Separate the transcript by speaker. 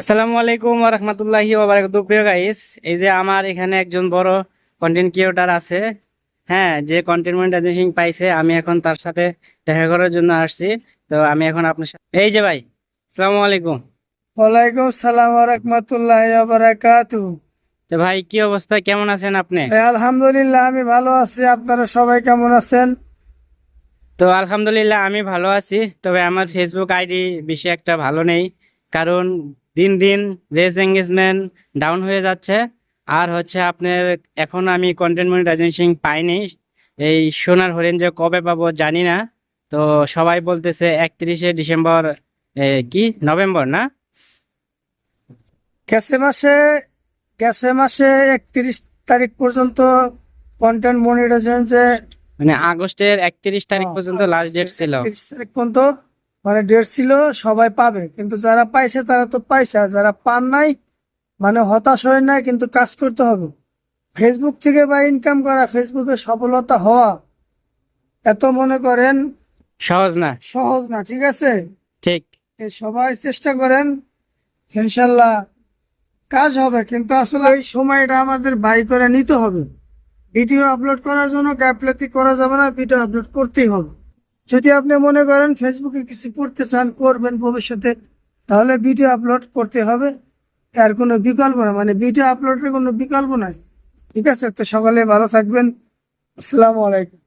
Speaker 1: আসসালামু আলাইকুম ওয়া রাহমাতুল্লাহি ওয়া বারাকাতুহু। প্রিয় গাইস, এই যে আমার এখানে একজন বড় কন্টেন্ট ক্রিয়েটর আছে। হ্যাঁ, যে কন্টেন্ট মনিটাইজেশন পাইছে, আমি এখন তার সাথে দেখা করার জন্য আসছি। তো আমি এখন আপনার সাথে, এই যে ভাই, আসসালামু আলাইকুম।
Speaker 2: ওয়ালাইকুম সালাম ওয়া রাহমাতুল্লাহি ওয়া বারাকাতুহু।
Speaker 1: তো ভাই, কি অবস্থা, কেমন আছেন আপনি?
Speaker 2: আলহামদুলিল্লাহ, আমি ভালো আছি। আপনারা সবাই কেমন আছেন?
Speaker 1: তো আলহামদুলিল্লাহ আমি ভালো আছি, তবে আমার ফেসবুক আইডি বেশি একটা ভালো নেই। কারণ দিন দিন রেস এঙ্গেজমেন্ট ডাউন হয়ে যাচ্ছে। আর হচ্ছে আপনার, এখন আমি কন্টেন্ট মনিটাইজেশন পাইনি। এই সোনার হরিণ যে কবে পাবো জানি না। তো সবাই বলতেছে 31শে ডিসেম্বর, কি নভেম্বর না?
Speaker 2: গেছে মাসে গেছে মাসে 31 তারিখ পর্যন্ত কন্টেন্ট মনিটাইজেশন যে
Speaker 1: মানে আগস্টের 31 তারিখ পর্যন্ত লাস্ট ডেট ছিল।
Speaker 2: 31 তারিখ পর্যন্ত মানে ডেট ছিল, সবাই পাবে। কিন্তু যারা পাইছে তারা তো পাইছে, আর যারা পান নাই মানে হতাশ হয় না, কিন্তু কাজ করতে হবে। ফেসবুক থেকে বা ইনকাম করা, ফেসবুকে সফলতা হওয়া এত মনে করেন
Speaker 1: সহজ না।
Speaker 2: সহজ না, ঠিক আছে?
Speaker 1: ঠিক।
Speaker 2: সবাই চেষ্টা করেন, ইনশাল্লাহ কাজ হবে। কিন্তু আসলে এই সময়টা আমাদের বাই করে নিতে হবে। ভিডিও আপলোড করার জন্য গাফিলতি করা যাবে না, ভিডিও আপলোড করতেই হবে। যদি আপনি মনে করেন ফেসবুকে কিছু করতে চান, করবেন ভবিষ্যতে, তাহলে ভিডিও আপলোড করতে হবে। আর কোনো বিকল্প না, মানে ভিডিও আপলোডের কোনো বিকল্প নাই। ঠিক আছে, তো সকলে ভালো থাকবেন। আসসালামু আলাইকুম।